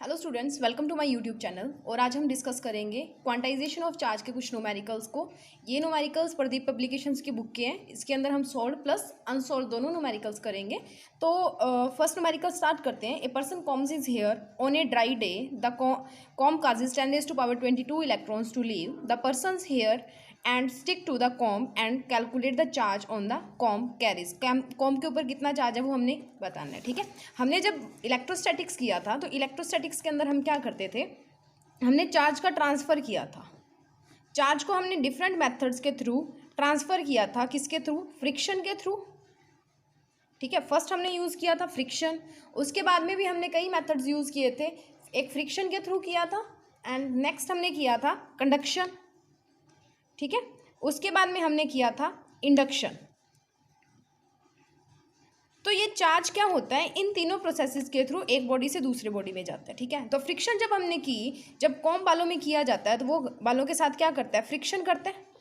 Hello students, welcome to my YouTube channel. और आज हम डिस्कस करेंगे क्वांटाइजेशन ऑफ चार्ज के कुछ न्यूमेरिकल्स को। ये न्यूमेरिकल्स प्रदीप पब्लिकेशंस की बुक के हैं। इसके अंदर हम सॉल्व प्लस अनसॉल्व दोनों न्यूमेरिकल्स करेंगे। तो फर्स्ट न्यूमेरिकल स्टार्ट करते हैं। A person combs is hair on a dry day, the comb causes 10⁻22 electrons to leave the person's hair and stick to the comb and calculate the charge on the comb carries. Comb के ऊपर कितना charge है वो हमने बताना है। ठीक है, हमने जब इलेक्ट्रोस्टैटिक्स किया था तो इलेक्ट्रोस्टैटिक्स के अंदर हम क्या करते थे, हमने चार्ज का ट्रांसफ़र किया था। चार्ज को हमने डिफरेंट मेथड्स के थ्रू ट्रांसफ़र किया था। किसके थ्रू? फ्रिक्शन के थ्रू। ठीक है, फर्स्ट हमने यूज़ किया था फ्रिक्शन। उसके बाद में भी हमने कई मेथड्स यूज़ किए थे। एक फ्रिक्शन के थ्रू किया था एंड नेक्स्ट हमने किया था कंडक्शन। ठीक है, उसके बाद में हमने किया था इंडक्शन। तो ये चार्ज क्या होता है, इन तीनों प्रोसेसेस के थ्रू एक बॉडी से दूसरे बॉडी में जाता है। ठीक है, तो फ्रिक्शन जब हमने की, जब कॉम बालों में किया जाता है तो वो बालों के साथ क्या करता है, फ्रिक्शन करता है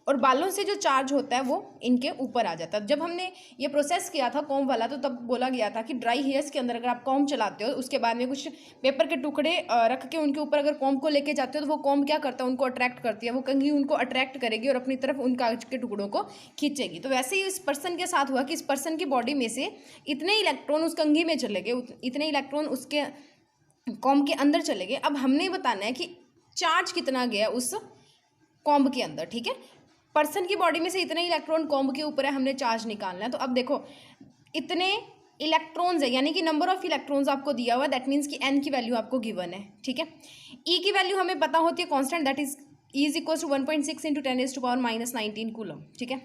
और बालों से जो चार्ज होता है वो इनके ऊपर आ जाता है। जब हमने ये प्रोसेस किया था कॉम वाला तो तब बोला गया था कि ड्राई हेयर्स के अंदर अगर आप कॉम चलाते हो, उसके बाद में कुछ पेपर के टुकड़े रख के उनके ऊपर अगर कॉम को लेके जाते हो तो वो कॉम क्या करता है, उनको अट्रैक्ट करती है। वो कंघी उनको अट्रैक्ट करेगी और अपनी तरफ उन कागज के टुकड़ों को खींचेगी। तो वैसे ही इस पर्सन के साथ हुआ कि इस पर्सन की बॉडी में से इतने इलेक्ट्रॉन उस कंघी में चले गए, इतने इलेक्ट्रॉन उसके कॉम के अंदर चले गए। अब हमने बताना है कि चार्ज कितना गया उस कॉम्ब के अंदर। ठीक है, पर्सन की बॉडी में से इतने इलेक्ट्रॉन कॉम्ब के ऊपर है, हमने चार्ज निकालना है। तो अब देखो इतने इलेक्ट्रॉन्स है, यानी कि नंबर ऑफ इलेक्ट्रॉन्स आपको दिया हुआ है, दैट मीन्स कि एन की वैल्यू आपको गिवन है। ठीक है, ई की वैल्यू हमें पता होती है constant, that is e is equal to 1.6 into 10⁻⁻19 coulomb. ठीक है,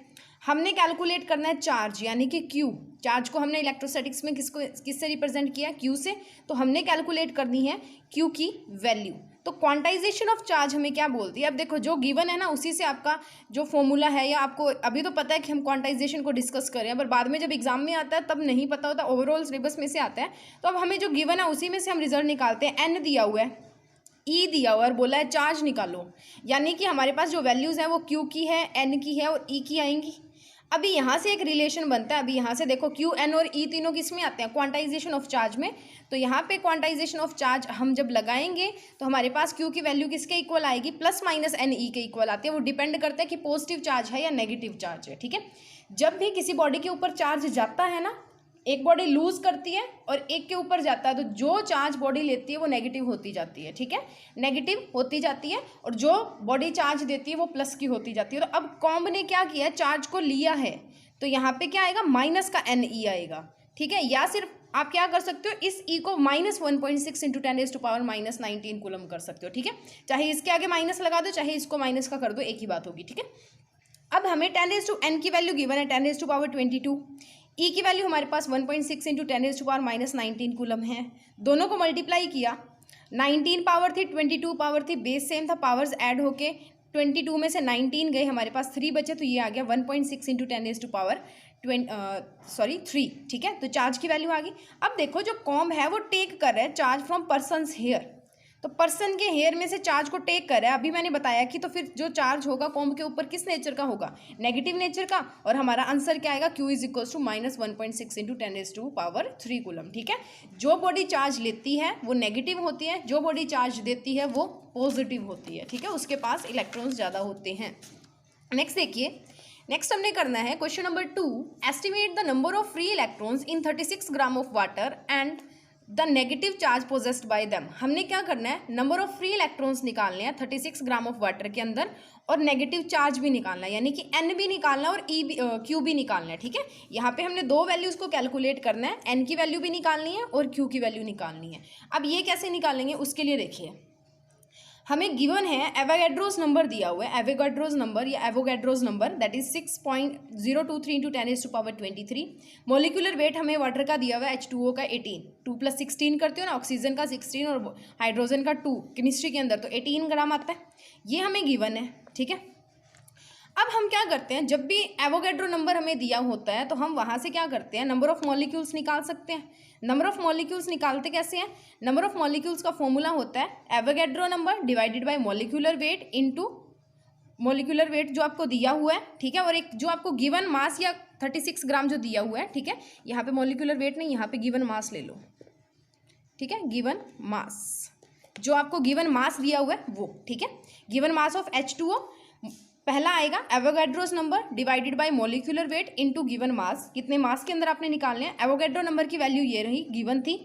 हमने कैलकुलेट करना है चार्ज यानी कि क्यू। चार्ज को हमने इलेक्ट्रोस्टैटिक्स में किससे रिप्रेजेंट किया, क्यू से। तो हमने कैलकुलेट करनी है क्यू की वैल्यू। तो क्वांटाइजेशन ऑफ चार्ज हमें क्या बोलती है, अब देखो जो गिवन है ना उसी से आपका जो फॉर्मूला है, या आपको अभी तो पता है कि हम क्वांटाइजेशन को डिस्कस करें, पर बाद में जब एग्जाम में आता है तब नहीं पता होता, ओवरऑल सिलेबस में से आता है। तो अब हमें जो गिवन है उसी में से हम रिजल्ट निकालते हैं। एन दिया हुआ है, ई दिया हुआ है और बोला है चार्ज निकालो, यानी कि हमारे पास जो वैल्यूज़ हैं वो क्यू की है, एन की है और ई की आएंगी। अभी यहाँ से एक रिलेशन बनता है। अभी यहाँ से देखो क्यू, एन और ई तीनों किस में आते हैं, क्वांटाइजेशन ऑफ चार्ज में। तो यहाँ पे क्वांटाइजेशन ऑफ चार्ज हम जब लगाएंगे तो हमारे पास क्यू की वैल्यू किसके इक्वल आएगी, प्लस माइनस एन ई के इक्वल आती है। वो डिपेंड करता है कि पॉजिटिव चार्ज है या नेगेटिव चार्ज है। ठीक है, जब भी किसी बॉडी के ऊपर चार्ज जाता है ना, एक बॉडी लूज करती है और एक के ऊपर जाता है, तो जो चार्ज बॉडी लेती है वो नेगेटिव होती जाती है। ठीक है, नेगेटिव होती जाती है और जो बॉडी चार्ज देती है वो प्लस की होती जाती है। तो अब कॉम्ब ने क्या किया, चार्ज को लिया है, तो यहाँ पे क्या आएगा, माइनस का एन ई आएगा। ठीक है, या सिर्फ आप क्या कर सकते हो, इस ई को -1.6 इंटू 10⁻⁻19 कूलम कर सकते हो। ठीक है, चाहे इसके आगे माइनस लगा दो, चाहे इसको माइनस का कर दो, एक ही बात होगी। ठीक है, अब हमें 10⁻n की वैल्यू गिवन है 10⁻22। ई की वैल्यू हमारे पास 1.6 इंटू 10⁻⁻19 कूलम है। दोनों को मल्टीप्लाई किया, 19 पावर थी, 22 पावर थी, बेस सेम था, पावर्स ऐड होके 22 में से 19 गए, हमारे पास 3 बचे, तो ये आ गया 1.6 इंटू 10⁻3। ठीक है, तो चार्ज की वैल्यू आ गई। अब देखो जो कॉम्ब है वो टेक कर रहा है चार्ज फ्रॉम पर्सन's हेयर, तो पर्सन के हेयर में से चार्ज को टेक कर रहा है। अभी मैंने बताया कि तो फिर जो चार्ज होगा कॉम्ब के ऊपर किस नेचर का होगा, नेगेटिव नेचर का। और हमारा आंसर क्या आएगा, Q is equal to -1.6 into 10⁻3 coulomb. ठीक है, जो बॉडी चार्ज लेती है वो नेगेटिव होती है, जो बॉडी चार्ज देती है वो पॉजिटिव होती है। ठीक है, उसके पास इलेक्ट्रॉन्स ज़्यादा होते हैं। नेक्स्ट देखिए, नेक्स्ट हमने करना है question number 2, estimate the number of free electrons in 36 gram of water and the negative charge possessed by them. हमने क्या करना है, नंबर ऑफ फ्री इलेक्ट्रॉन्स निकालने हैं 36 ग्राम ऑफ वाटर के अंदर, और नेगेटिव चार्ज भी निकालना है, यानी कि एन भी निकालना है और ई भी, क्यू भी निकालना है। ठीक है, यहाँ पे हमने दो वैल्यूज़ को कैलकुलेट करना है, एन की वैल्यू भी निकालनी है और क्यू की वैल्यू निकालनी है। अब ये कैसे निकालेंगे, उसके लिए देखिए, हमें गिवन है एवोगैड्रोस नंबर दिया हुआ है, एवोगैड्रोस नंबर या Avogadro's number that is 6.023 into 10⁻23। Molecular weight हमें वाटर का दिया हुआ है H2O का 18, 2 + 16 करते हो ना, ऑक्सीजन का 16 और हाइड्रोजन का 2 केमिस्ट्री के अंदर, तो 18 ग्राम आता है, ये हमें गिवन है। ठीक है, अब हम क्या करते हैं, जब भी एवोगैड्रो नंबर हमें दिया होता है तो हम वहाँ से क्या करते हैं, नंबर ऑफ मॉलिक्यूल्स निकाल सकते हैं। नंबर ऑफ मॉलिक्यूल्स निकालते कैसे हैं, नंबर ऑफ मॉलिक्यूल्स का फॉर्मूला होता है Avogadro number divided by molecular weight into molecular weight जो आपको दिया हुआ है। ठीक है, और एक जो आपको गिवन मास या 36 ग्राम जो दिया हुआ है। ठीक है, यहाँ पे मॉलिक्यूलर वेट नहीं, यहाँ पे गिवन मास ले लो। ठीक है, गिवन मास, जो आपको गिवन मास दिया हुआ है वो, ठीक है। गिवन मास ऑफ H2O पहला आएगा Avogadro's number divided by molecular weight into given mass, कितने मास के अंदर आपने निकालने हैं। एवोगैड्रो नंबर की वैल्यू ये रही, गिवन थी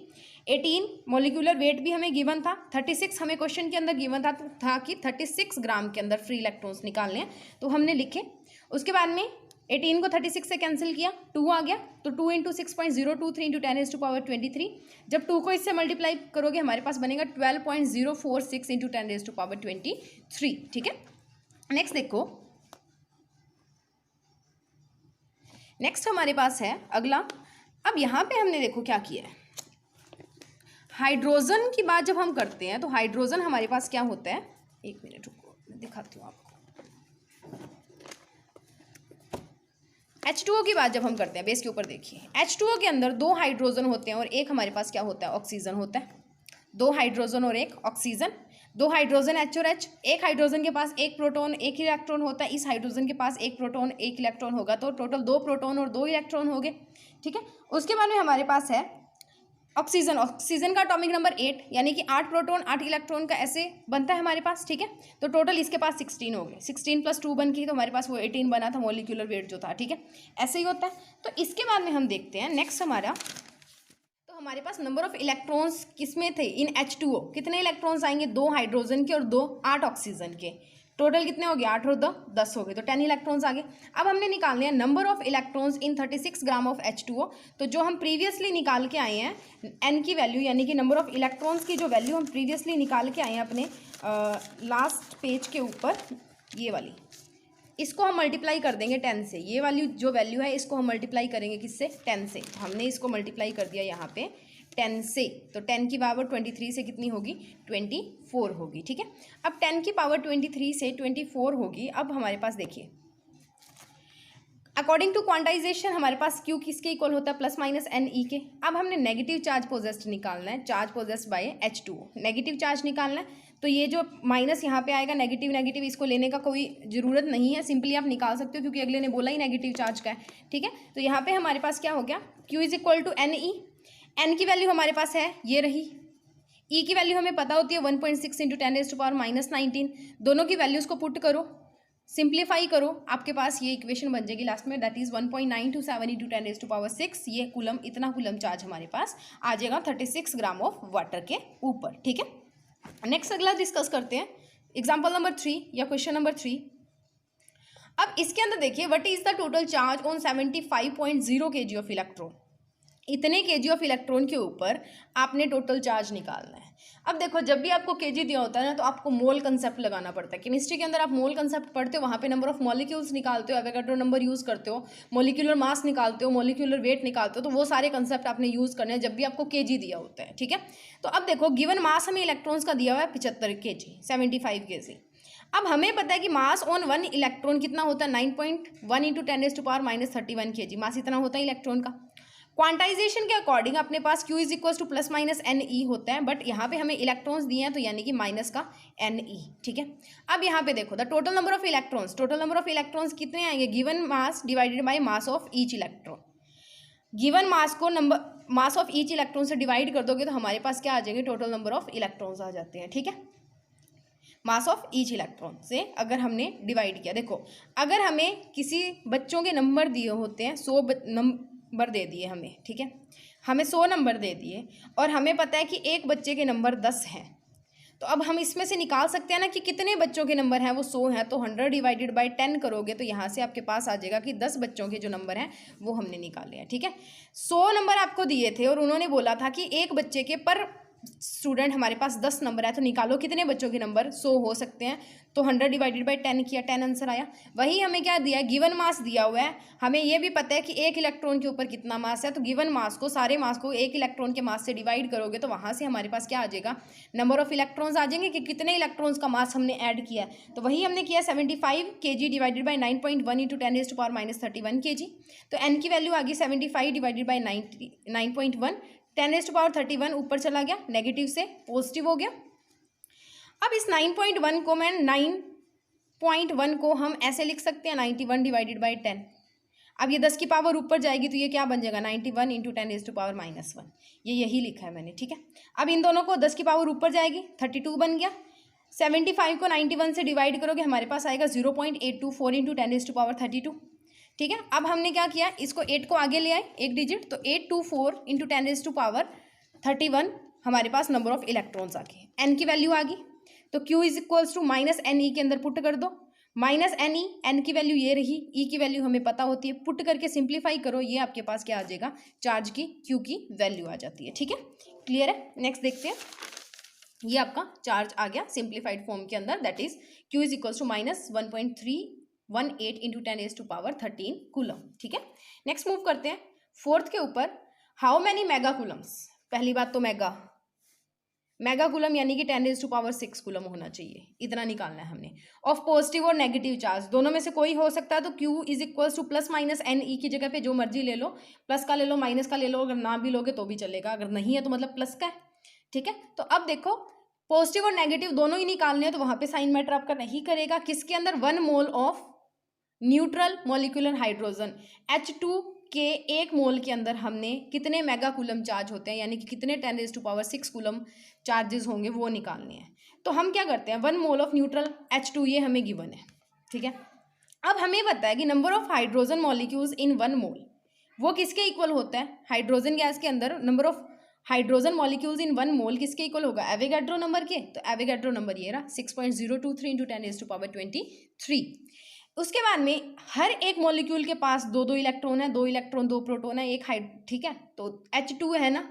18, मॉलिक्यूलर वेट भी हमें गिवन था 36, हमें क्वेश्चन के अंदर गिवन था कि 36 ग्राम के अंदर फ्री इलेक्ट्रॉन्स निकालने हैं, तो हमने लिखे। उसके बाद में 18 को 36 से कैंसिल किया, 2 आ गया, तो 2 इंटू 6.023 इंटू 10⁻23। जब 2 को इससे मल्टीप्लाई करोगे हमारे पास बनेगा 12.046 इंटू 10⁻23, ठीक है। नेक्स्ट देखो, नेक्स्ट हमारे पास है अगला। अब यहाँ पे हमने देखो क्या किया है, हाइड्रोजन की बात जब हम करते हैं तो हाइड्रोजन हमारे पास क्या होता है, एक मिनट रुको मैं दिखाती हूँ आपको। H2O की बात जब हम करते हैं, बेस के ऊपर देखिए, H2O के अंदर 2 हाइड्रोजन होते हैं और एक हमारे पास क्या होता है, ऑक्सीजन होता है। 2 हाइड्रोजन और एक ऑक्सीजन, 2 हाइड्रोजन H और H, एक हाइड्रोजन के पास एक प्रोटॉन एक इलेक्ट्रॉन होता है, इस हाइड्रोजन के पास एक प्रोटॉन एक इलेक्ट्रॉन होगा, तो टोटल 2 प्रोटॉन और 2 इलेक्ट्रॉन हो गए, ठीक है। उसके बाद में हमारे पास है ऑक्सीजन, ऑक्सीजन का एटॉमिक नंबर 8, यानी कि 8 प्रोटॉन 8 इलेक्ट्रॉन का ऐसे बनता है हमारे पास, ठीक है। तो टोटल इसके पास 16 हो गए, 16 + 2 बन के तो हमारे पास वो 18 बना था, मॉलिक्यूलर वेट जो था, ठीक है। ऐसे ही होता है। तो इसके बाद में हम देखते हैं नेक्स्ट हमारा, तो हमारे पास नंबर ऑफ इलेक्ट्रॉन्स किसमें थे, इन H2O कितने इलेक्ट्रॉन्स आएंगे, 2 हाइड्रोजन के और 2 8 ऑक्सीजन के, टोटल कितने हो गए, 8 और 2 10 हो गए, तो 10 इलेक्ट्रॉन्स आ गए। अब हमने निकालने हैं number of electrons in 36 gram of H2O, तो जो हम प्रीवियसली निकाल के आए हैं N की वैल्यू, यानी कि नंबर ऑफ इलेक्ट्रॉन्स की जो वैल्यू हम प्रीवियसली निकाल के आए हैं अपने लास्ट पेज के ऊपर, ये वाली, इसको हम मल्टीप्लाई कर देंगे 10 से। ये वाली जो वैल्यू है इसको हम मल्टीप्लाई करेंगे किससे, 10 से। तो हमने इसको मल्टीप्लाई कर दिया यहाँ पे 10 से, तो 10 की पावर 23 से कितनी होगी, 24 होगी, ठीक है। अब 10 की पावर 23 से 24 होगी। अब हमारे पास देखिए, अकॉर्डिंग टू क्वांटाइजेशन हमारे पास Q किसके इक्वल होता है, ±NE के। अब हमने नेगेटिव चार्ज पोजेस्ड निकालना है, charge possessed by H2O, negative charge निकालना है। तो ये जो माइनस यहाँ पे आएगा, नेगेटिव नेगेटिव इसको लेने का कोई ज़रूरत नहीं है, सिंपली आप निकाल सकते हो क्योंकि अगले ने बोला ही नेगेटिव चार्ज का है, ठीक है। तो यहाँ पे हमारे पास क्या हो गया, Q = NE, N की वैल्यू हमारे पास है ये रही, E की वैल्यू हमें पता होती है 1.6 इंटू 10⁻−19, दोनों की वैल्यूज़ को पुट करो, सिंप्लीफाई करो, आपके पास ये इक्वेशन बन जाएगी लास्ट में, दैट इज़ 1.927 इंटू 10⁻6, ये कूलम, इतना कूलम चार्ज हमारे पास आ जाएगा 36 ग्राम ऑफ वाटर के ऊपर, ठीक है। नेक्स्ट अगला डिस्कस करते हैं, एग्जाम्पल नंबर 3 या क्वेश्चन नंबर 3। अब इसके अंदर देखिए, what is the total charge on 75.0 kg of electron, इतने kg ऑफ इलेक्ट्रॉन के ऊपर आपने टोटल चार्ज निकालना है। अब देखो, जब भी आपको kg दिया होता है ना, तो आपको मोल कंसेप्ट लगाना पड़ता है। केमिस्ट्री के अंदर आप मोल कंसेप्ट पढ़ते हो, वहाँ पे नंबर ऑफ मॉलिक्यूल्स निकालते हो, एवोगाड्रो नंबर यूज़ करते हो, मॉलिक्यूलर मास निकालते हो, मॉलिक्यूलर वेट निकालते हो, तो वो सारे कंसेप्ट आपने यूज़ करने हैं जब भी आपको kg दिया होता है, ठीक है। तो अब देखो, गिवन मास हमें इलेक्ट्रॉन्स का दिया हुआ है 75 kg, 75 kg। अब हमें पता है कि मास ऑन 1 इलेक्ट्रॉन कितना होता है, 9.1 इंटू 10⁻−31 kg, मास इतना होता है इलेक्ट्रॉन का। क्वांटाइजेशन के अकॉर्डिंग अपने पास Q = ±NE होता है, बट यहाँ पे हमें इलेक्ट्रॉन्स दिए हैं तो यानी कि माइनस का NE, ठीक है। अब यहाँ पे देखो, the total number of electrons, total number of electrons कितने आएंगे, given mass divided by mass of each electron. Given mass को number mass of each electron से डिवाइड कर दोगे तो हमारे पास क्या आ जाएंगे, टोटल नंबर ऑफ इलेक्ट्रॉन्स आ जाते हैं, ठीक है। मास ऑफ ईच इलेक्ट्रॉन से अगर हमने डिवाइड किया, देखो अगर हमें किसी बच्चों के नंबर दिए होते हैं, 100 नंबर दे दिए हमें, ठीक है, हमें 100 नंबर दे दिए और हमें पता है कि एक बच्चे के नंबर 10 हैं, तो अब हम इसमें से निकाल सकते हैं ना कि कितने बच्चों के नंबर हैं, वो 100 हैं, तो 100 डिवाइडेड बाय 10 करोगे तो यहाँ से आपके पास आ जाएगा कि 10 बच्चों के जो नंबर हैं वो हमने निकाले हैं, ठीक है। 100 नंबर आपको दिए थे और उन्होंने बोला था कि एक बच्चे के पर स्टूडेंट हमारे पास 10 नंबर है, तो निकालो कितने बच्चों के नंबर 100 हो सकते हैं, तो 100 डिवाइडेड बाय 10 किया, 10 आंसर आया। वही हमें क्या दिया है, गिवन मास दिया हुआ है, हमें ये भी पता है कि एक इलेक्ट्रॉन के ऊपर कितना मास है, तो गिवन मास को, सारे मास को एक इलेक्ट्रॉन के मास से डिवाइड करोगे तो वहाँ से हमारे पास क्या आ जाएगा, नंबर ऑफ इलेक्ट्रॉन्स आ जाएंगे कि कितने इलेक्ट्रॉन्स का मास हमने ऐड किया है। तो वही हमने किया 75 kg divided by 9.1 into 10⁻−31 kg, तो n की वैल्यू आ गई 75 डिवाइडेड बाई 9.1, 10⁻31 ऊपर चला गया, नेगेटिव से पॉजिटिव हो गया। अब इस 9.1 को मैं 9.1 को हम ऐसे लिख सकते हैं 91 डिवाइडेड बाई 10। अब ये 10 की पावर ऊपर जाएगी तो ये क्या बन जाएगा 91 इंटू 10⁻⁻1। ये यही लिखा है मैंने, ठीक है। अब इन दोनों को 10 की पावर ऊपर जाएगी 32 बन गया। 75 को 91 से डिवाइड करोगे हमारे पास आएगा 0.824 इंटू 10⁻32, ठीक है। अब हमने क्या किया, इसको 8 को आगे ले आए एक डिजिट, तो 824 इंटू 10⁻31 हमारे पास नंबर ऑफ इलेक्ट्रॉन्स आ गए। एन की वैल्यू आ गई तो Q is equals to -NE के अंदर पुट कर दो। -NE, एन की वैल्यू ये रही, ई की वैल्यू हमें पता होती है, पुट करके सिंप्लीफाई करो, ये आपके पास क्या आ जाएगा, चार्ज की Q की वैल्यू आ जाती है, ठीक है। क्लियर है। नेक्स्ट देखते हैं, ये आपका चार्ज आ गया सिंप्लीफाइड फॉर्म के अंदर, that is Q is equals to -1.318 into 10⁻13 coulomb, ठीक है। नेक्स्ट मूव करते हैं फोर्थ के ऊपर। हाउ मैनी मेगा कूलम्स, पहली बात तो मेगा कूलम यानी कि 10⁻6 कूलम होना चाहिए, इतना निकालना है हमने। ऑफ पॉजिटिव और नेगेटिव चार्ज दोनों में से कोई हो सकता है, तो Q is equals to +-NE की जगह पे जो मर्जी ले लो, प्लस का ले लो माइनस का ले लो, अगर ना भी लोगे तो भी चलेगा, अगर नहीं है तो मतलब प्लस का है, ठीक है। तो अब देखो पॉजिटिव और नेगेटिव दोनों ही निकालने हैं, तो वहां पे साइन मैटर आपका नहीं करेगा। किसके अंदर, 1 mole of neutral molecular hydrogen H2 के 1 मोल के अंदर हमने कितने मेगा कूलम चार्ज होते हैं, यानी कि कितने 10⁻6 कूलम चार्जेस होंगे वो निकालने हैं। तो हम क्या करते हैं, 1 मोल ऑफ न्यूट्रल H2 ये हमें गिवन है, ठीक है। अब हमें पता है कि number of hydrogen molecules in 1 मोल वो किसके इक्वल होता है, हाइड्रोजन गैस के अंदर number of hydrogen molecules in 1 मोल किसके इक्वल होगा, एवोगैड्रो नंबर के। तो एवोगैड्रो नंबर ये रहा 6.023 इंटू 10⁻23। उसके बाद में हर एक मॉलिक्यूल के पास 2 इलेक्ट्रॉन है, 2 इलेक्ट्रॉन 2 प्रोटॉन है, एक ठीक है। तो H2 है ना,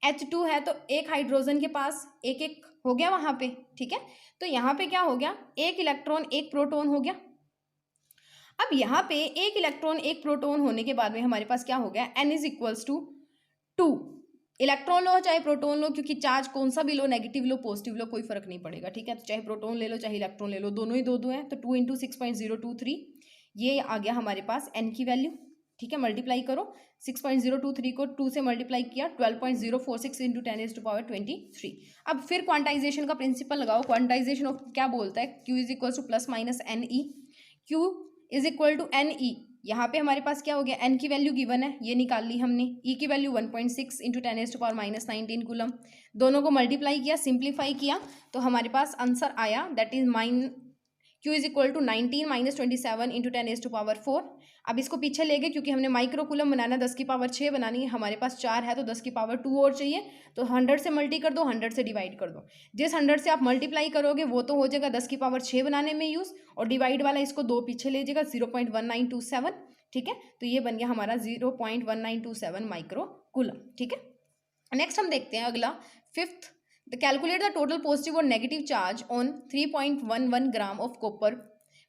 H2 है तो एक हाइड्रोजन के पास एक एक हो गया वहां पे, ठीक है। तो यहाँ पे क्या हो गया, एक इलेक्ट्रॉन एक प्रोटॉन हो गया। अब यहाँ पे एक इलेक्ट्रॉन एक प्रोटॉन होने के बाद में हमारे पास क्या हो गया, N is equals to 2। Electron लो चाहे प्रोटॉन लो, क्योंकि चार्ज कौन सा भी लो, नेगेटिव लो पॉजिटिव लो कोई फर्क नहीं पड़ेगा, ठीक है। तो चाहे प्रोटॉन ले लो चाहे इलेक्ट्रॉन ले लो, दोनों ही 2 हैं, तो 2 इंटू 6.023 ये आ गया हमारे पास एन की वैल्यू, ठीक है। मल्टीप्लाई करो 6.023 को 2 से मल्टीप्लाई किया 12.046 इंटू 10⁻23। अब फिर क्वांटाइजेशन का प्रिंसिपल लगाओ। क्वांटाइजेशन ऑफ क्या बोलता है, Q is equal to +-NE, Q is equal to NE। यहाँ पे हमारे पास क्या हो गया, N की वैल्यू गिवन है, ये निकाल ली हमने। E की वैल्यू 1.6 इंटू 10⁻19 कूलम, दोनों को मल्टीप्लाई किया सिंप्लीफाई किया तो हमारे पास आंसर आया, that is Q is equal to 19 - 27 into 10⁻4। अब इसको पीछे ले गए क्योंकि हमने माइक्रो कूलम बनाना 10 की पावर 6 बनानी है, हमारे पास 4 है तो 10 की पावर 2 और चाहिए, तो 100 से मल्टी कर दो, 100 से डिवाइड कर दो। जिस 100 से आप मल्टीप्लाई करोगे वो तो हो जाएगा 10 की पावर 6 बनाने में यूज़, और डिवाइड वाला इसको 2 पीछे ले जाएगा 0.1927, ठीक है। तो ये बन गया हमारा 0.1927 माइक्रो कूलम, ठीक है। नेक्स्ट हम देखते हैं अगला 5th, calculate the total positive और negative charge on 3.11 gram of copper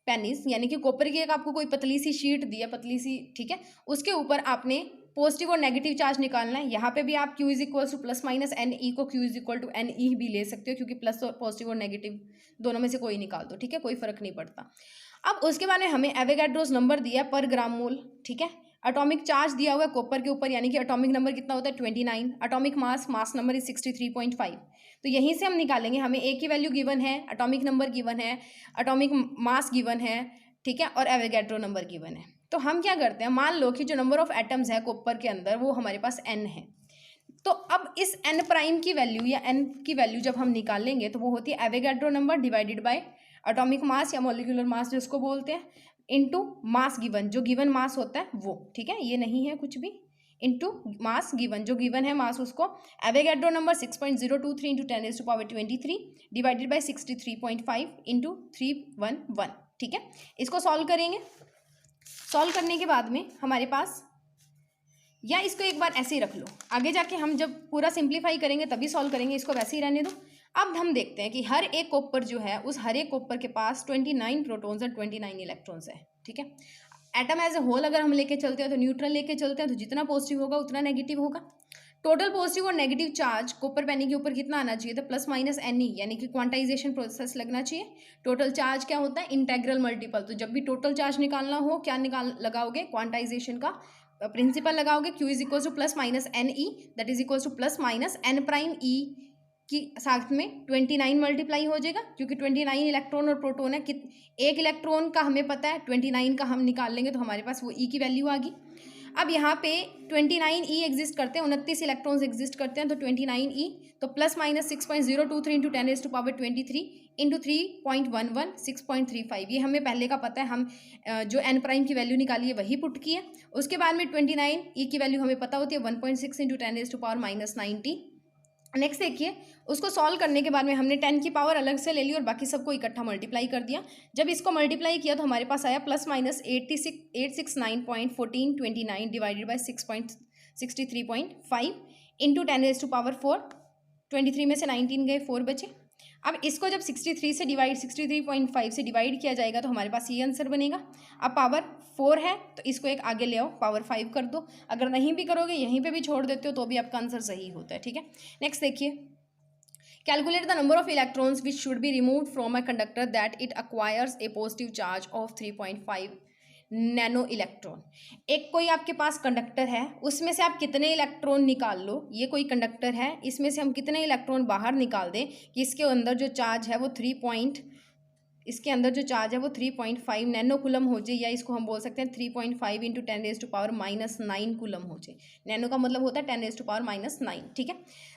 pennies, यानी कि कॉपर की एक आपको कोई पतली सी शीट दी है, पतली सी, ठीक है, उसके ऊपर आपने पॉजिटिव और नेगेटिव चार्ज निकालना है। यहाँ पे भी आप Q is equal to +-NE को Q is equal to NE भी ले सकते हो, क्योंकि प्लस और पॉजिटिव और नेगेटिव दोनों में से कोई निकाल दो, ठीक है, कोई फर्क नहीं पड़ता। अब उसके बाद में हमें एवोगैड्रोस नंबर दिया पर ग्राम मोल, ठीक है। एटॉमिक चार्ज दिया हुआ है कॉपर के ऊपर, यानी कि एटॉमिक नंबर कितना होता है 29। Atomic mass number is 63.5। तो यहीं से हम निकालेंगे, हमें ए की वैल्यू गिवन है, एटॉमिक नंबर गिवन है, एटॉमिक मास गिवन है, ठीक है, और एवोगैड्रो नंबर गिवन है। तो हम क्या करते हैं, मान लो कि जो नंबर ऑफ एटम्स है कॉपर के अंदर वो हमारे पास n है। तो अब इस n प्राइम की वैल्यू या n की वैल्यू जब हम निकालेंगे तो वो होती है Avogadro number divided by atomic mass या मॉलिक्यूलर मास जिसको बोलते हैं, इनटू मास गिवन, जो गिवन मास होता है वो, ठीक है, ये नहीं है कुछ भी, इनटू मास गिवन, जो गिवन है मास उसको। Avogadro number 6.023 into 10⁻23 divided by 63.5 into 311, ठीक है। इसको सॉल्व करेंगे, सॉल्व करने के बाद में हमारे पास, या इसको एक बार ऐसे ही रख लो, आगे जाके हम जब पूरा सिंप्लीफाई करेंगे तभी सॉल्व करेंगे, इसको वैसे ही रहने दो। अब हम देखते हैं कि हर एक कॉपर जो है उस हर एक कॉपर के पास 29 प्रोटॉन्स और 29 इलेक्ट्रॉन्स है, ठीक है। एटम एज ए होल अगर हम लेके चलते हैं तो न्यूट्रल लेके चलते हैं, तो जितना पॉजिटिव होगा उतना नेगेटिव होगा। टोटल पॉजिटिव और नेगेटिव चार्ज कॉपर पेनी के ऊपर कितना आना चाहिए, तो +-NE, यानी कि क्वांटाइजेशन प्रोसेस लगना चाहिए। टोटल चार्ज क्या होता है, इंटेग्रल मल्टीपल, तो जब भी टोटल चार्ज निकालना हो क्या लगाओगे, क्वांटाइजेशन का प्रिंसिपल लगाओगे। Q is equal to +-NE, that is equal to +-N' E कि साथ में 29 मल्टीप्लाई हो जाएगा, क्योंकि 29 इलेक्ट्रॉन और प्रोटॉन है। एक इलेक्ट्रॉन का हमें पता है, 29 का हम निकाल लेंगे तो हमारे पास वो ई की वैल्यू आ गई। अब यहाँ पे 29 ई एग्जिस्ट करते हैं, 29 इलेक्ट्रॉन्स एग्जिस्ट करते हैं, तो 29 ई, तो प्लस माइनस 6.023 इंटू 10⁻23 इंटू 3.11 6.35, ये हमें पहले का पता है। हम जो एन प्राइम की वैल्यू निकाली है वही पुट की है। उसके बाद में 29 ई की वैल्यू हमें पता होती है 1.6 इंटू 10⁻90। नेक्स्ट देखिए, उसको सॉल्व करने के बाद में हमने 10 की पावर अलग से ले ली और बाकी सबको इकट्ठा मल्टीप्लाई कर दिया। जब इसको मल्टीप्लाई किया तो हमारे पास आया plus minus 869.1429 divided by 6.63.5 into 10⁻4। 23 में से 19 गए, 4 बचे। अब इसको जब 63.5 से डिवाइड किया जाएगा तो हमारे पास ये आंसर बनेगा। अब पावर 4 है तो इसको एक आगे ले आओ, पावर 5 कर दो। अगर नहीं भी करोगे, यहीं पे भी छोड़ देते हो तो भी आपका आंसर सही होता है, ठीक है। नेक्स्ट देखिए, calculate the number of electrons which should be removed from a conductor that it acquires A positive charge of 3.5 nano electron. एक कोई आपके पास कंडक्टर है, उसमें से आप कितने इलेक्ट्रॉन निकाल लो। ये कोई कंडक्टर है, इसमें से हम कितने इलेक्ट्रॉन बाहर निकाल दें कि इसके अंदर जो चार्ज है वो 3.5 नैनो कूलम हो जाए, या इसको हम बोल सकते हैं 3.5 इंटू 10⁻�9 कूलम हो जाए। नैनो का मतलब होता है 10⁻�9, ठीक है।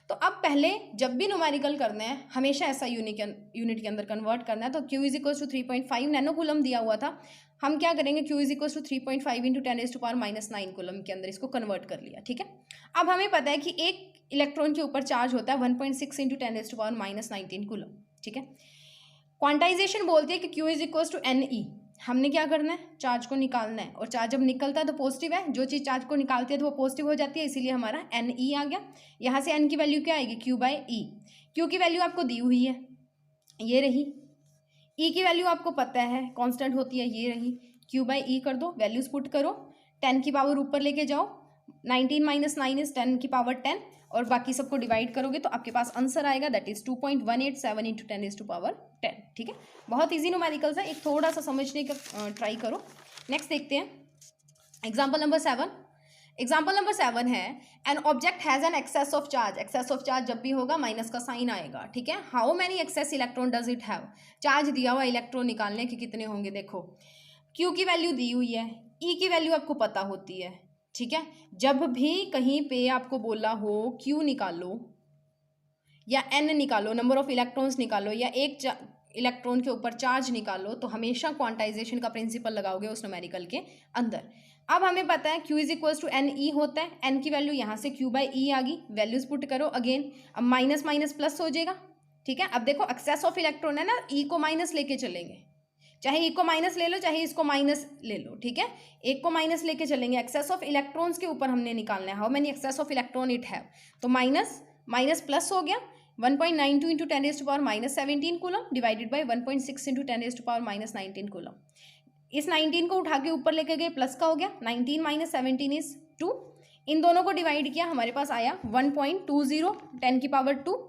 तो अब पहले जब भी न्यूमेरिकल करना है हमेशा ऐसा यूनिट के अंदर कन्वर्ट करना है। तो Q is equal to 3.5 nano coulomb दिया हुआ था, हम क्या करेंगे, Q is equal to 3.5 into 10⁻�9 coulomb के अंदर इसको कन्वर्ट कर लिया, ठीक है। अब हमें पता है कि एक इलेक्ट्रॉन के ऊपर चार्ज होता है 1.6 इंटू 10⁻�19 कूलम, ठीक है। क्वांटाइजेशन बोलती है कि Q is equal to NE। हमने क्या करना है, चार्ज को निकालना है, और चार्ज जब निकलता है तो पॉजिटिव है। जो चीज़ चार्ज को निकालती है तो वो पॉजिटिव हो जाती है, इसीलिए हमारा NE आ गया। यहाँ से N की वैल्यू क्या आएगी, Q/E। Q की वैल्यू आपको दी हुई है, ये रही। E की वैल्यू आपको पता है कांस्टेंट होती है, ये रही। Q/E कर दो, वैल्यूज पुट करो, 10 की पावर ऊपर लेके जाओ, 19 - 9 इज 10 की पावर 10, और बाकी सबको डिवाइड करोगे तो आपके पास आंसर आएगा, दैट इज 2.187 इंटू 10⁻10, ठीक है। बहुत ईजी न्यूमेरिकल्स है, एक थोड़ा सा समझने का ट्राई करो। नेक्स्ट देखते हैं एग्जाम्पल नंबर 7। एग्जाम्पल नंबर 7 है, an object has an excess of charge. Excess of charge जब भी होगा माइनस का साइन आएगा, ठीक है। How many excess electron does it have. Charge दिया हुआ, इलेक्ट्रॉन निकालने के कितने होंगे। देखो Q की वैल्यू दी हुई है, E की वैल्यू आपको पता होती है, ठीक है। जब भी कहीं पे आपको बोला हो Q निकालो या N निकालो, नंबर ऑफ इलेक्ट्रॉन्स निकालो, या एक इलेक्ट्रॉन के ऊपर चार्ज निकालो, तो हमेशा क्वांटाइजेशन का प्रिंसिपल लगाओगे उस न्यूमेरिकल के अंदर। अब हमें पता है Q is equals to NE होता है, N की वैल्यू यहाँ से Q/E आ गई, वैल्यूज पुट करो अगेन। अब माइनस माइनस प्लस हो जाएगा, ठीक है। अब देखो एक्सेस ऑफ इलेक्ट्रॉन है ना, E को माइनस लेके चलेंगे, चाहे E को माइनस ले लो चाहे इसको माइनस ले लो, ठीक है। एक को माइनस लेके चलेंगे, एक्सेस ऑफ इलेक्ट्रॉन्स के ऊपर हमने निकालना है, how many excess of electron it have. तो माइनस माइनस प्लस हो गया, 1.92 into 10⁻⁻17 coulomb divided by 1.6 into 10⁻⁻19 coulomb. इस 19 को उठा के ऊपर लेके गए, प्लस का हो गया, 19 - 17 इज 2। इन दोनों को डिवाइड किया, हमारे पास आया 1.20 10⁻2।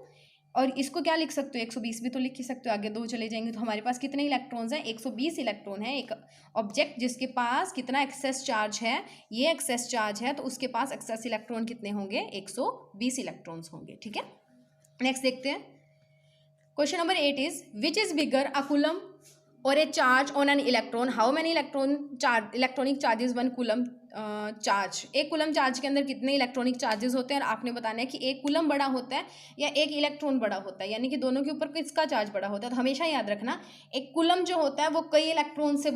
और इसको क्या लिख सकते हो, 120 भी तो लिख ही सकते हो। आगे 2 चले जाएंगे तो हमारे पास कितने इलेक्ट्रॉन्स हैं, 120 इलेक्ट्रॉन है। एक ऑब्जेक्ट जिसके पास कितना एक्सेस चार्ज है, ये एक्सेस चार्ज है, तो उसके पास एक्सेस इलेक्ट्रॉन कितने होंगे, 120 इलेक्ट्रॉन्स होंगे, ठीक है। नेक्स्ट देखते हैं question number 8 is which is bigger a coulomb और a charge on an electron, how many electronic charges 1 coulomb charge. एक कूलम चार्ज के अंदर कितने इलेक्ट्रॉनिक चार्जेस होते हैं, और आपने बताना है कि एक कूलम बड़ा होता है या एक इलेक्ट्रॉन बड़ा होता है, यानी कि दोनों के ऊपर किसका चार्ज बड़ा होता है। तो हमेशा याद रखना, एक कूलम जो होता है वो कई इलेक्ट्रॉन से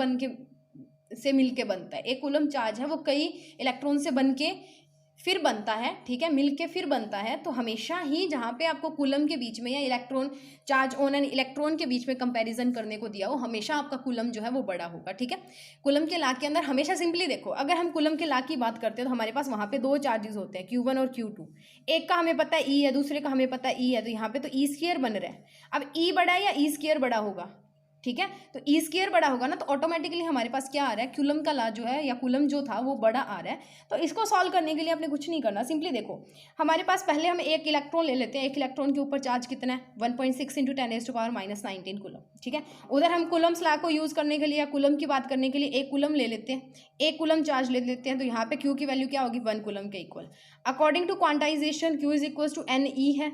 मिल के बनता है। एक कूलम चार्ज है वो कई इलेक्ट्रॉन से बन के फिर बनता है, ठीक है, मिल के फिर बनता है। तो हमेशा ही जहाँ पे आपको कूलम के बीच में या electron charge on an electron के बीच में कंपैरिजन करने को दिया हो, हमेशा आपका कूलम जो है वो बड़ा होगा, ठीक है। कूलम के लॉ के अंदर हमेशा सिंपली देखो, अगर हम कूलम के लॉ की बात करते हैं तो हमारे पास वहाँ पे 2 चार्जेस होते हैं, Q1 और Q2। एक का हमें पता है E है, दूसरे का हमें पता है E है, तो यहाँ पे तो E² बन रहा है। अब E बड़ा है या E² बड़ा होगा, ठीक है। तो E² बड़ा होगा ना, तो ऑटोमेटिकली हमारे पास क्या आ रहा है, कूलम का लॉ जो है या कूलम जो था वो बड़ा आ रहा है। तो इसको सॉल्व करने के लिए आपने कुछ नहीं करना, सिंपली देखो हमारे पास पहले हम एक इलेक्ट्रॉन ले लेते हैं। एक इलेक्ट्रॉन के ऊपर चार्ज कितना है, 1.6 इंटू 10⁻⁻19 कूलम, ठीक है। उधर हम कूलम्स लॉ को यूज़ करने के लिए या कूलम की बात करने के लिए एक कूलम ले लेते हैं, एक कूलम चार्ज ले लेते हैं। तो यहाँ पे Q की वैल्यू क्या होगी, 1 कूलम के equal. According to quantization Q is equal to NE है।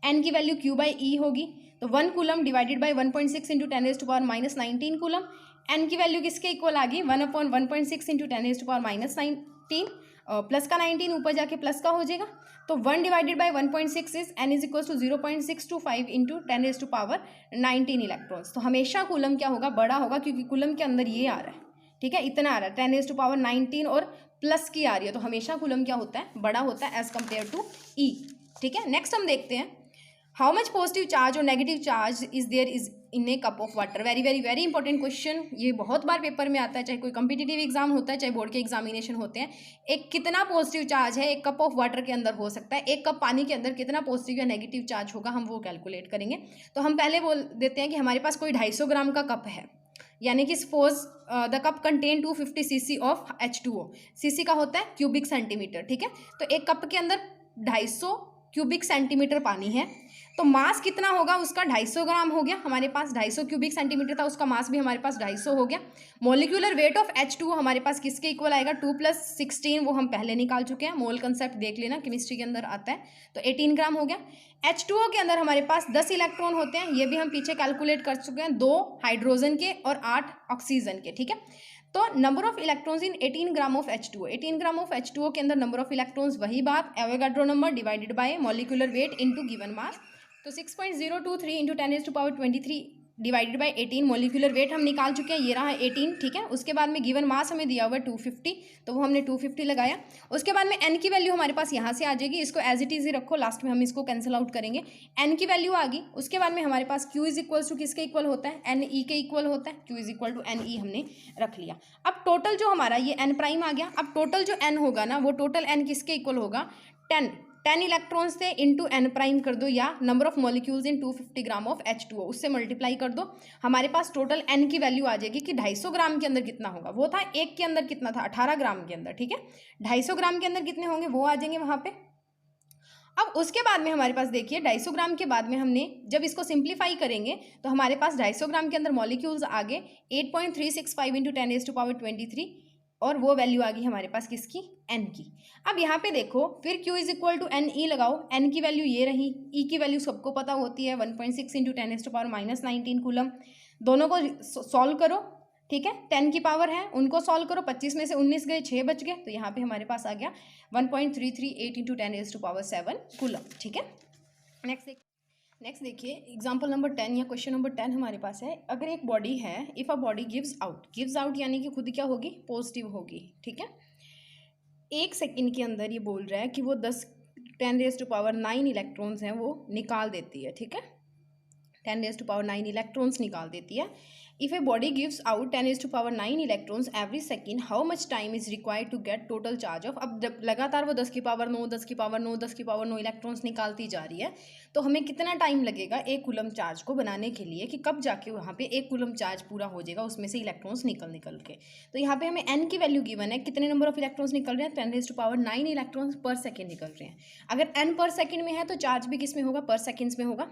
एन की वैल्यू क्यू बाई ई होगी, तो 1 coulomb divided by 1.6 into 10⁻⁻19 coulomb. N की वैल्यू किसके इक्वल आ गई, 1/1.6 इंटू 10⁻⁻19, प्लस का 19 ऊपर जाके प्लस का हो जाएगा, तो 1 divided by 1.6 is N is equal to 0.625 into 10⁻19 electrons. तो हमेशा कूलम क्या होगा, बड़ा होगा, क्योंकि कूलम के अंदर ये आ रहा है, ठीक है, इतना आ रहा है, 10⁻19 और प्लस की आ रही है, तो हमेशा कूलम क्या होता है, बड़ा होता है एज कम्पेयर टू ई। ठीक है, नेक्स्ट हम देखते हैं हाउ मच पॉजिटिव चार्ज और negative charge is there is in a cup of water. Very very very important question, ये बहुत बार पेपर में आता है, चाहे कोई कॉम्पिटिटिव एग्जाम होता है चाहे बोर्ड के एग्जामिनेशन होते हैं। एक कितना पॉजिटिव चार्ज है एक कप ऑफ वाटर के अंदर हो सकता है, एक कप पानी के अंदर कितना पॉजिटिव या नेगेटिव चार्ज होगा, हम वो कैलकुलेट करेंगे। तो हम पहले बोल देते हैं कि हमारे पास कोई 250 ग्राम का कप है, यानी कि suppose the cup contain 250 CC of H2O। CC का होता है क्यूबिक सेंटीमीटर, ठीक है, तो एक कप के अंदर 250 क्यूबिक सेंटीमीटर पानी है, तो मास कितना होगा उसका, 250 ग्राम हो गया, हमारे पास 250 क्यूबिक सेंटीमीटर था, उसका मास भी हमारे पास 250 हो गया। मॉलिक्यूलर वेट ऑफ H2O हमारे पास किसके इक्वल आएगा, 2 + 16, वो हम पहले निकाल चुके हैं, मोल कंसेप्ट देख लेना, केमिस्ट्री के अंदर आता है, तो 18 ग्राम हो गया। H2O के अंदर हमारे पास 10 इलेक्ट्रॉन होते हैं, ये भी हम पीछे कैलकुलेट कर चुके हैं, 2 हाइड्रोजन के और 8 ऑक्सीजन के, ठीक है। तो number of electrons in 18 gram of H2O, 18 gram of H2O के अंदर नंबर ऑफ इलेक्ट्रॉन्स, वही बात, Avogadro number divided by molecular weight into given mass, तो 6.023 into 10⁻23 divided by 18, molecular weight हम निकाल चुके हैं, ये रहा 18, ठीक है। उसके बाद में गिवन मास हमें दिया हुआ है 250, तो वो हमने 250 लगाया। उसके बाद में एन की वैल्यू हमारे पास यहाँ से आ जाएगी, इसको एज इट इज ही रखो, लास्ट में हम इसको कैंसिल आउट करेंगे, एन की वैल्यू आ गई। उसके बाद में हमारे पास क्यू इज इक्वल टू किसके इक्वल होता है, एन ई के इक्वल होता है, Q is equal to N E हमने रख लिया। अब टोटल जो हमारा ये एन प्राइम आ गया, अब टोटल जो एन होगा ना, वो टोटल एन किसके इक्वल होगा, 10 इलेक्ट्रॉन्स थे इंटू एन प्राइम कर दो, या number of molecules in 250 gram of H2O, उससे मल्टीप्लाई कर दो, हमारे पास टोटल एन की वैल्यू आ जाएगी कि 250 ग्राम के अंदर कितना होगा, वो था एक के अंदर कितना था, 18 ग्राम के अंदर, ठीक है, 250 ग्राम के अंदर कितने होंगे वो आ जाएंगे वहाँ पे। अब उसके बाद में हमारे पास देखिए 250 ग्राम के बाद में हमने जब इसको सिंप्लीफाई करेंगे तो हमारे पास 250 ग्राम के अंदर मॉलिक्यूल्स आ गए 8.365 इंटू 10⁻23, और वो वैल्यू आ गई हमारे पास किसकी, एन की। अब यहाँ पे देखो फिर Q is equal to N E लगाओ, एन की वैल्यू ये रही, ई की वैल्यू सबको पता होती है 1.6 इंटू 10⁻⁻19 कूलम। दोनों को सॉल्व करो, ठीक है, 10 की पावर है, उनको सॉल्व करो, 25 में से 19 गए, 6 बच गए, तो यहाँ पे हमारे पास आ गया 1.338 इंटू 10⁻7 कूलम, ठीक है। नेक्स्ट देखिए एग्जाम्पल नंबर 10 या क्वेश्चन नंबर 10 हमारे पास है। अगर एक बॉडी है, if a body gives out यानी कि खुद क्या होगी, पॉजिटिव होगी, ठीक है। 1 सेकंड के अंदर ये बोल रहा है कि वो 10⁻9 इलेक्ट्रॉन्स हैं वो निकाल देती है, ठीक है, 10⁻9 इलेक्ट्रॉन्स निकाल देती है। If a body gives out 10⁻9 electrons every second, how much time is required to get total charge of. अब जब लगातार वो 10 की पावर 9 10 की पावर 9 10 की पावर 9 इलेक्ट्रॉन्स निकालती जा रही है, तो हमें कितना टाइम लगेगा एक कूलम चार्ज को बनाने के लिए, कि कब जाके वहाँ पे एक कूलम चार्ज पूरा हो जाएगा उसमें से इलेक्ट्रॉन्स निकल के। तो यहाँ पे हमें एन की वैल्यू गिवन है, कितने नंबर ऑफ इलेक्ट्रॉन्स निकल रहे हैं, 10⁻9 इलेक्ट्रॉन्स पर सेकेंड निकल रहे हैं। अगर एन पर सेकेंड में है तो चार्ज भी किस में होगा, पर सेकेंड्स में होगा।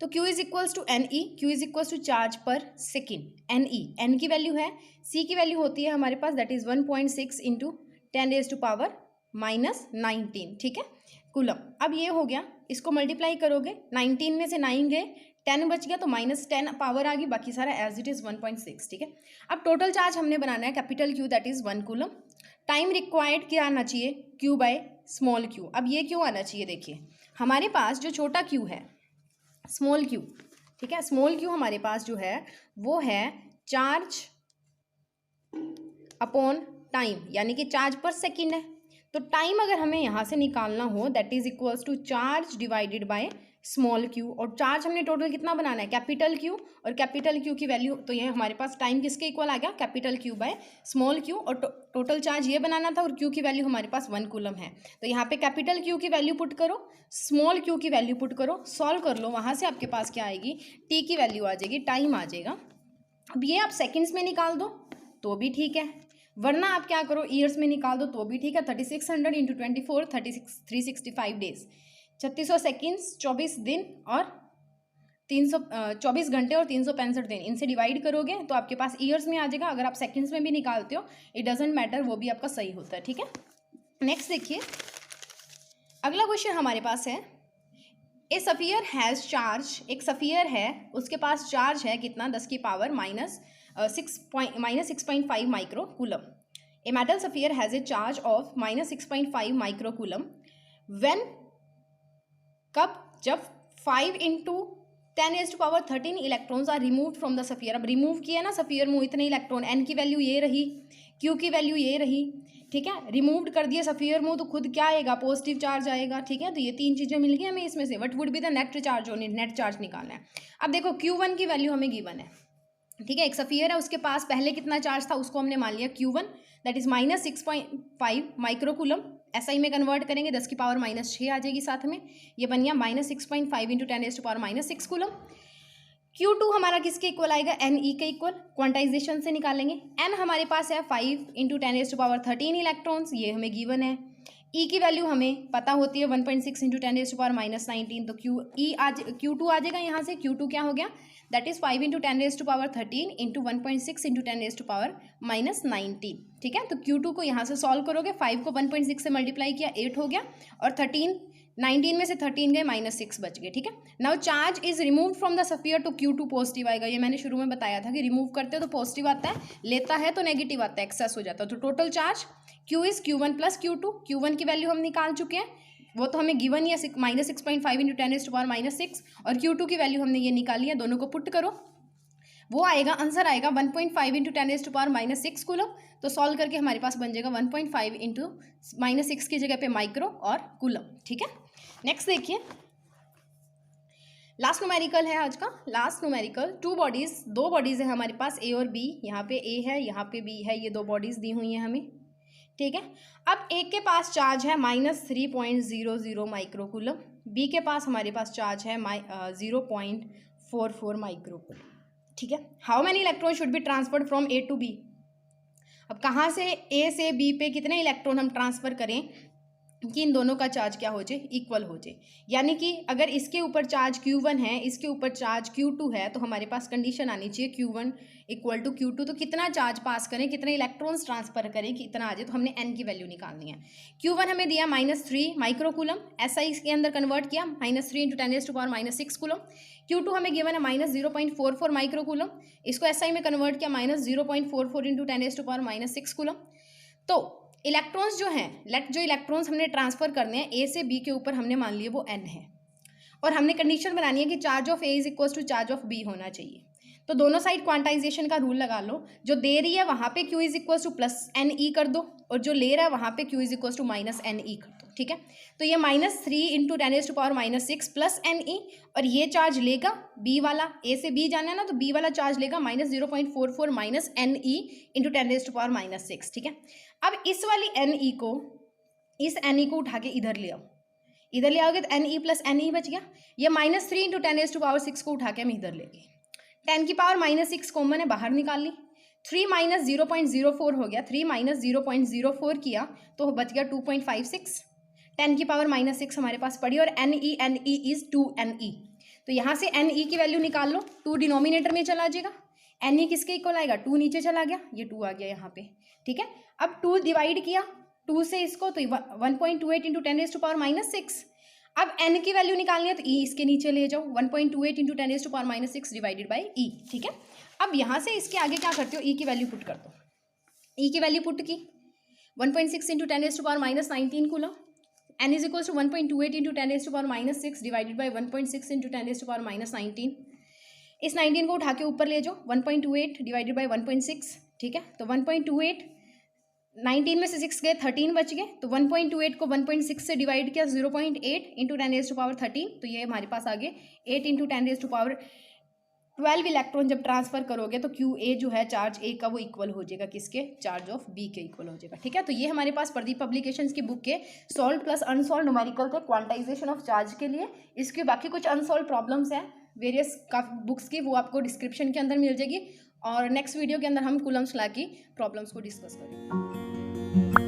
तो Q is equals to N E, Q is equals to charge per second, N E, N की वैल्यू है, सी की वैल्यू होती है हमारे पास दैट इज 1.6 इंटू 10⁻⁻19, ठीक है, कूलम। अब ये हो गया, इसको मल्टीप्लाई करोगे, 19 में से 9 गए, 10 बच गया, तो -10 पावर आ गई, बाकी सारा एज इट इज़ 1.6, ठीक है। अब टोटल चार्ज हमने बनाना है capital Q that is 1 coulomb. Time required क्या आना चाहिए, Q बाय स्मॉल q। अब ये क्यों आना चाहिए, देखिए हमारे पास जो छोटा q है, स्मॉल q, ठीक है, स्मॉल q हमारे पास जो है वो है चार्ज अपॉन टाइम, यानी कि चार्ज पर सेकेंड है। तो टाइम अगर हमें यहाँ से निकालना हो that is equals to charge divided by small q, और चार्ज हमने टोटल कितना बनाना है, कैपिटल Q, और कैपिटल Q की वैल्यू, तो ये हमारे पास टाइम किसके इक्वल आ गया, capital Q by small q, और टोटल चार्ज ये बनाना था, और Q की वैल्यू हमारे पास 1 कूलम है। तो यहाँ पे कैपिटल Q की वैल्यू पुट करो, स्मॉल q की वैल्यू पुट करो, सॉल्व कर लो, वहाँ से आपके पास क्या आएगी, t की वैल्यू आ जाएगी, टाइम आ जाएगा। अब ये आप सेकेंड्स में निकाल दो तो भी ठीक है, वरना आप क्या करो ईयर्स में निकाल दो तो भी ठीक है। 3600 इंटू 24 365 डेज, 3600 सेकेंड्स, 24 दिन और 24 घंटे और 365 दिन, इनसे डिवाइड करोगे तो आपके पास ईयर्स में आ जाएगा। अगर आप सेकेंड्स में भी निकालते हो इट डजेंट मैटर, वो भी आपका सही होता है, ठीक है। नेक्स्ट देखिए अगला क्वेश्चन हमारे पास है, ए सफियर हैज़ चार्ज, एक सफियर है उसके पास चार्ज है कितना, 10 की power -6.5 micro coulomb. A metal sphere has a charge of -6.5 micro coulomb when, कब, जब 5 × 10⁻13 electrons are removed from the sphere. अब रिमूव किया ना सफियर में इतने इलेक्ट्रॉन, एन की वैल्यू ये रही, क्यू की वैल्यू ये रही, ठीक है। रिमूव्ड कर दिया सफियर में तो खुद क्या आएगा, पॉजिटिव चार्ज आएगा, ठीक है। तो ये तीन चीज़ें मिल गई हमें इसमें से। What would be the net charge, net charge निकालना है। अब देखो Q1 की वैल्यू हमें गिवन है, ठीक है। एक सफियर है उसके पास पहले कितना चार्ज था उसको हमने मान लिया Q1, that is -6.5 micro coulomb. SI में कन्वर्ट करेंगे 10 की पावर -6 आ जाएगी साथ में, ये बन गया -6.5 × 10⁻6 कूलम। Q2 हमारा किसके इक्वल आएगा, NE के इक्वल, क्वांटाइजेशन से निकालेंगे। N हमारे पास है 5 × 10⁻13 इलेक्ट्रॉन्स, ये हमें गिवन है। E की वैल्यू हमें पता होती है 1.6 × 10⁻19, तो Q2 आ जाएगा यहाँ से। Q2 क्या हो गया, दैट इज 5 × 10⁻13 × 1.6 × 10⁻19, ठीक है। तो Q2 को यहाँ से सॉल्व करोगे, 5 को 1.6 से मल्टीप्लाई किया 8 हो गया, और 19 में से 13 गए, -6 बच गए, ठीक है। Now charge is remove from the sphere to Q2 positive आएगा। ये मैंने शुरू में बताया था कि रिमूव करते हो तो पॉजिटिव आता है, लेता है तो नेगेटिव आता है, एक्सेस हो जाता है। तो total charge Q is Q1 + Q2। Q1 की वैल्यू हम निकाल चुके हैं, वो तो हमें गिवन ही है -6.5 × 10⁻6, और Q2 की वैल्यू हमने ये निकाली है। दोनों को पुट करो, वो आएगा, आंसर आएगा 1.5 × 10⁻6 कूलम। तो सॉल्व करके हमारे पास बन जाएगा 1.5 × -6 की जगह पे माइक्रो और कूलम, ठीक है। नेक्स्ट देखिए, लास्ट न्यूमेरिकल है आज का। लास्ट न्यूमेरिकल, दो बॉडीज है हमारे पास, ए और बी। यहाँ पे ए है, यहाँ पे बी है, ये दो बॉडीज दी हुई हैं हमें, ठीक है। अब एक के पास चार्ज है -3.00 माइक्रो कूलम, बी के पास हमारे पास चार्ज है 0.44 माइक्रो कूलम, ठीक है। How many electron should be transferred from A to B. अब कहाँ से ए से बी पे कितने इलेक्ट्रॉन हम ट्रांसफ़र करें कि इन दोनों का चार्ज क्या हो जाए, इक्वल हो जाए। यानी कि अगर इसके ऊपर चार्ज Q1 है, इसके ऊपर चार्ज Q2 है, तो हमारे पास कंडीशन आनी चाहिए Q1 = Q2। तो कितना चार्ज पास करें, कितने इलेक्ट्रॉन्स ट्रांसफर करें कि इतना आ जाए, तो हमने N की वैल्यू निकालनी है। Q1 हमें दिया -3 माइक्रो कूलम, SI के अंदर कन्वर्ट किया -3 × 10⁻6 कूलम। Q2 हमें गिवन है -0.44 माइक्रो कूलम, इसको SI में कन्वर्ट किया -0.44 × 10⁻6 कूलम। तो इलेक्ट्रॉन्स जो हैं, जो इलेक्ट्रॉन्स हमने ट्रांसफ़र करने हैं ए से बी के ऊपर, हमने मान लिया वो N है, और हमने कंडीशन बनानी है कि charge of A is equal to charge of B होना चाहिए। तो दोनों साइड क्वांटाइजेशन का रूल लगा लो, जो दे रही है वहाँ पे Q is equal to +NE कर दो, और जो ले रहा है वहाँ पे Q is equal to -NE कर दो, ठीक है। तो ये -3 × 10⁻6 +NE, और ये चार्ज लेगा बी वाला, ए से बी जाना है ना, तो बी वाला चार्ज लेगा -0.44 -NE × 10⁻6, ठीक है। अब इस वाली NE को, इस NE को उठा के इधर ले आओ, इधर ले आओगे तो NE + NE बच गया। ये -3 × 10⁻6 को उठा के हम इधर ले गए, 10 की पावर -6 कॉमन है, बाहर निकाल ली, 3 - 0.04 हो गया, 3 - 0.04 किया तो बच गया 2.56, 10 की पावर -6 हमारे पास पड़ी, और NE इज 2NE। तो यहाँ से NE की वैल्यू निकाल लो, 2 डिनोमिनेटर में चला जाएगा, NE किसके इक्वल आएगा, 2 नीचे चला गया, ये 2 आ गया यहाँ पे, ठीक है। अब 2 डिवाइड किया 2 से इसको, तो 1.28 × 10⁻6। अब N की वैल्यू निकालनी है तो E इसके नीचे ले जाओ, 1.28 × 10⁻6 डिवाइडेड बाई E, ठीक है। अब यहाँ से इसके आगे क्या करते हो, E की वैल्यू पुट कर दो। E की वैल्यू पुट की 1.6 × 10⁻19 coulomb, N is equal to 1.28 × 10⁻6 divided by 1.6 × 10⁻19। इस 19 को उठा के ऊपर ले जाओ, 1.28 डिवाइडेड बाई 1.6, ठीक है। तो 1.28, 19 में से 6 गए, 13 बच गए, तो 1.28 को 1.6 से डिवाइड किया, 0.8 × 10⁻13, तो ये हमारे पास आ गए 8 × 10⁻12 इलेक्ट्रॉन जब ट्रांसफर करोगे तो QA जो है चार्ज A का वो इक्वल हो जाएगा किसके, चार्ज ऑफ B के इक्वल हो जाएगा, ठीक है। तो ये हमारे पास प्रदीप पब्लिकेशंस की बुक के सॉल्व प्लस अनसॉल्व न्यूमेरिकल थे क्वांटाइजेशन ऑफ चार्ज के लिए। इसके बाकी कुछ अनसॉल्व प्रॉब्लम्स हैं वेरियस बुक्स की, वो आपको डिस्क्रिप्शन के अंदर मिल जाएगी, और नेक्स्ट वीडियो के अंदर हम कूलम्स लॉ की प्रॉब्लम्स को डिस्कस करेंगे।